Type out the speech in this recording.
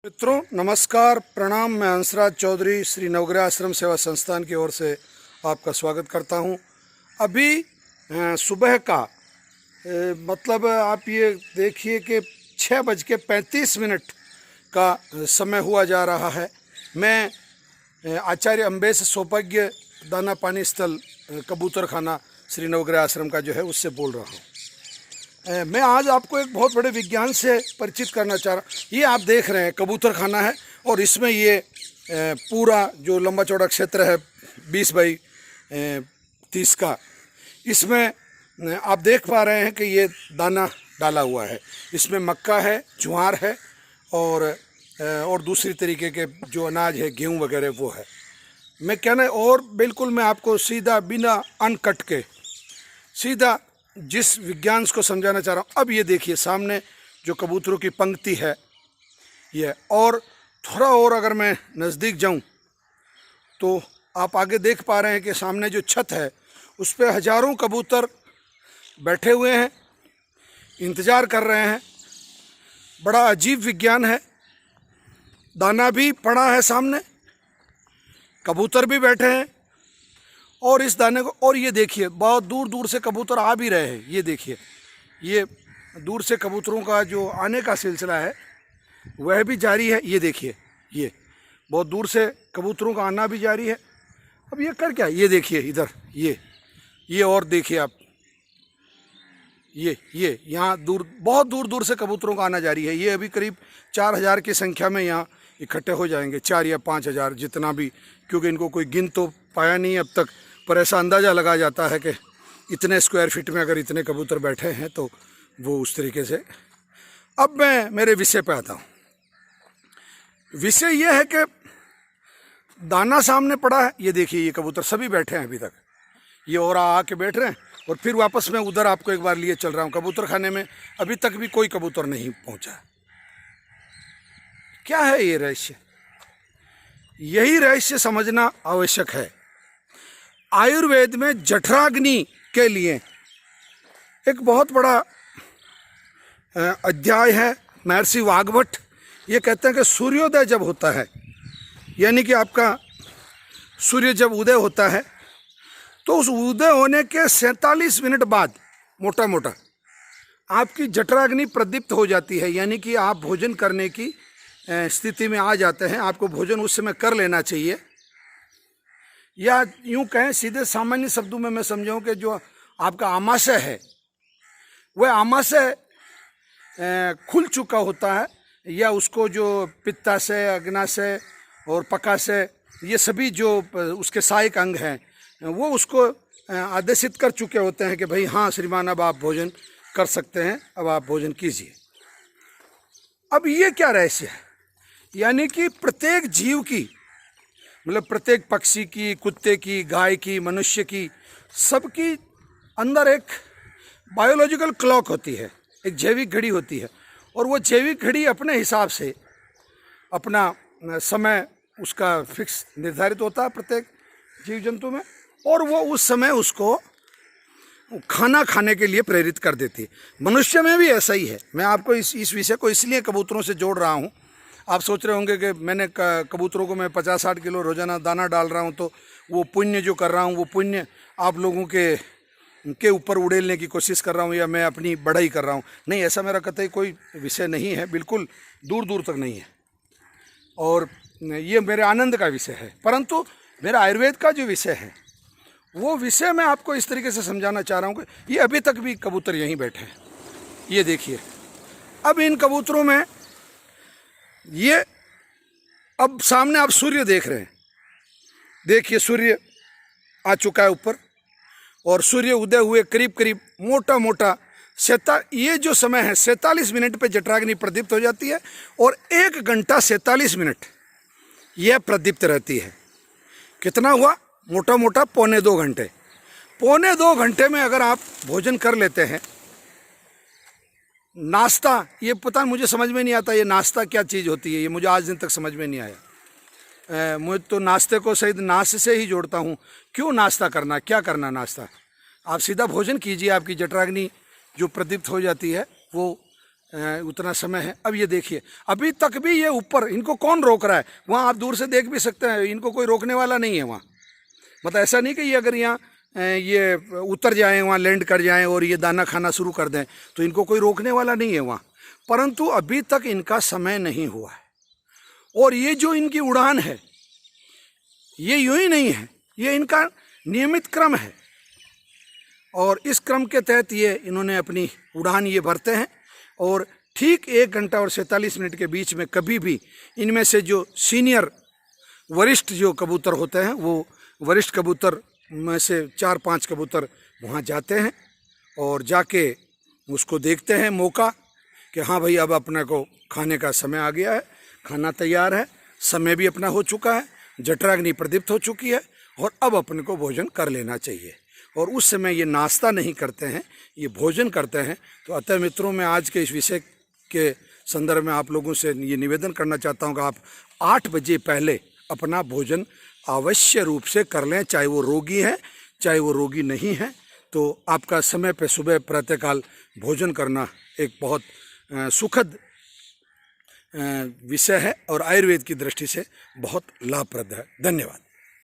मित्रों नमस्कार प्रणाम। मैं हंसराज चौधरी श्री नवग्रह आश्रम सेवा संस्थान की ओर से आपका स्वागत करता हूं। अभी सुबह का मतलब आप ये देखिए कि 6:35 का समय हुआ जा रहा है। मैं आचार्य अम्बेश सोपज्ञ दाना पानी स्थल कबूतर खाना श्री नवग्रह आश्रम का जो है उससे बोल रहा हूँ। मैं आज आपको एक बहुत बड़े विज्ञान से परिचित करना चाह रहा हूँ। ये आप देख रहे हैं कबूतर खाना है और इसमें ये पूरा जो लंबा चौड़ा क्षेत्र है 20 बाई 30 का, इसमें आप देख पा रहे हैं कि ये दाना डाला हुआ है। इसमें मक्का है, ज्वार है और दूसरी तरीके के जो अनाज है, गेहूँ वगैरह वो है। मैं कहना और बिल्कुल मैं आपको सीधा बिना अनकट के सीधा जिस विज्ञान को समझाना चाह रहा हूँ। अब ये देखिए सामने जो कबूतरों की पंक्ति है ये, और थोड़ा और अगर मैं नज़दीक जाऊँ तो आप आगे देख पा रहे हैं कि सामने जो छत है उस पर हज़ारों कबूतर बैठे हुए हैं, इंतज़ार कर रहे हैं। बड़ा अजीब विज्ञान है। दाना भी पड़ा है सामने, कबूतर भी बैठे हैं और इस दाने को, और ये देखिए बहुत दूर दूर से कबूतर आ भी रहे हैं। ये देखिए ये दूर से कबूतरों का जो आने का सिलसिला है वह भी जारी है। ये देखिए ये बहुत दूर से कबूतरों का आना भी जारी है। अब ये कर क्या, ये देखिए इधर ये और देखिए आप ये यहाँ दूर बहुत दूर दूर से कबूतरों का आना जारी है। ये अभी करीब 4000 की संख्या में यहाँ इकट्ठे हो जाएंगे, 4 या 5000 जितना भी, क्योंकि इनको कोई गिन तो पाया नहीं अब तक, पर ऐसा अंदाज़ा लगा जाता है कि इतने स्क्वायर फीट में अगर इतने कबूतर बैठे हैं तो वो उस तरीके से। अब मैं मेरे विषय पे आता हूँ। विषय ये है कि दाना सामने पड़ा है। ये देखिए ये कबूतर सभी बैठे हैं अभी तक, ये और आके बैठ रहे हैं और फिर वापस मैं उधर आपको एक बार लिए चल रहा हूँ। कबूतर खाने में अभी तक भी कोई कबूतर नहीं पहुँचा। क्या है ये रहस्य? यही रहस्य समझना आवश्यक है। आयुर्वेद में जठराग्नि के लिए एक बहुत बड़ा अध्याय है। महर्षि वाग्भट ये कहते हैं कि सूर्योदय जब होता है, यानी कि आपका सूर्य जब उदय होता है तो उस उदय होने के 47 मिनट बाद मोटा मोटा आपकी जठराग्नि प्रदीप्त हो जाती है, यानी कि आप भोजन करने की स्थिति में आ जाते हैं। आपको भोजन उस समय कर लेना चाहिए, या यूं कहें सीधे सामान्य शब्दों में मैं समझाऊं कि जो आपका आमाशय है वह आमाशय खुल चुका होता है, या उसको जो पित्ताशय, अग्नाशय और पकाशय ये सभी जो उसके सहायक अंग हैं वो उसको आदेशित कर चुके होते हैं कि भाई हाँ श्रीमान अब आप भोजन कर सकते हैं, अब आप भोजन कीजिए। अब ये क्या रहस्य है? यानी कि प्रत्येक जीव की, मतलब प्रत्येक पक्षी की, कुत्ते की, गाय की, मनुष्य की, सबकी अंदर एक बायोलॉजिकल क्लॉक होती है, एक जैविक घड़ी होती है, और वो जैविक घड़ी अपने हिसाब से अपना समय उसका फिक्स निर्धारित होता है प्रत्येक जीव जंतु में, और वो उस समय उसको खाना खाने के लिए प्रेरित कर देती है। मनुष्य में भी ऐसा ही है। मैं आपको इस विषय को इसलिए कबूतरों से जोड़ रहा हूँ। आप सोच रहे होंगे कि मैंने कबूतरों को मैं 50-60 किलो रोजाना दाना डाल रहा हूँ तो वो पुण्य जो कर रहा हूँ वो पुण्य आप लोगों के ऊपर उड़ेलने की कोशिश कर रहा हूँ, या मैं अपनी बढ़ाई कर रहा हूँ। नहीं, ऐसा मेरा कतई कोई विषय नहीं है, बिल्कुल दूर दूर तक नहीं है। और ये मेरे आनंद का विषय है। परंतु मेरा आयुर्वेद का जो विषय है वो विषय मैं आपको इस तरीके से समझाना चाह रहा हूँ कि ये अभी तक भी कबूतर यहीं बैठे हैं। ये देखिए अब इन कबूतरों में ये, अब सामने आप सूर्य देख रहे हैं, देखिए सूर्य आ चुका है ऊपर, और सूर्य उदय हुए करीब करीब मोटा मोटा ये जो समय है 47 मिनट पे जठराग्नि प्रदीप्त हो जाती है, और 1 घंटा 47 मिनट यह प्रदीप्त रहती है। कितना हुआ? मोटा मोटा 1.25 घंटे। 1.25 घंटे में अगर आप भोजन कर लेते हैं, नाश्ता, ये पता मुझे समझ में नहीं आता ये नाश्ता क्या चीज़ होती है, ये मुझे आज दिन तक समझ में नहीं आया। मुझे तो नाश्ते को शायद नाश से ही जोड़ता हूँ। क्यों नाश्ता करना, क्या करना नाश्ता? आप सीधा भोजन कीजिए, आपकी जठराग्नि जो प्रदीप्त हो जाती है वो उतना समय है। अब ये देखिए, अभी तक भी ये ऊपर, इनको कौन रोक रहा है? वहाँ आप दूर से देख भी सकते हैं, इनको कोई रोकने वाला नहीं है वहाँ। मतलब ऐसा नहीं कि ये अगर यहाँ ये उतर जाएं, वहाँ लैंड कर जाएं और ये दाना खाना शुरू कर दें, तो इनको कोई रोकने वाला नहीं है वहाँ। परंतु अभी तक इनका समय नहीं हुआ है। और ये जो इनकी उड़ान है, ये यूं ही नहीं है, ये इनका नियमित क्रम है। और इस क्रम के तहत ये इन्होंने अपनी उड़ान ये भरते हैं। और ठीक 1 घंटा और 47 मिनट के बीच में कभी भी इनमें से जो सीनियर वरिष्ठ जो कबूतर होते हैं, वो वरिष्ठ कबूतर में से 4-5 कबूतर वहाँ जाते हैं और जाके उसको देखते हैं मौका कि हाँ भाई, अब अपने को खाने का समय आ गया है, खाना तैयार है, समय भी अपना हो चुका है, जठराग्नि प्रदीप्त हो चुकी है और अब अपने को भोजन कर लेना चाहिए। और उस समय ये नाश्ता नहीं करते हैं, ये भोजन करते हैं। तो अतः मित्रों, मैं आज के इस विषय के संदर्भ में आप लोगों से ये निवेदन करना चाहता हूँ कि आप 8 बजे पहले अपना भोजन अवश्य रूप से कर लें, चाहे वो रोगी है चाहे वो रोगी नहीं है। तो आपका समय पे सुबह प्रातःकाल भोजन करना एक बहुत सुखद विषय है और आयुर्वेद की दृष्टि से बहुत लाभप्रद है। धन्यवाद।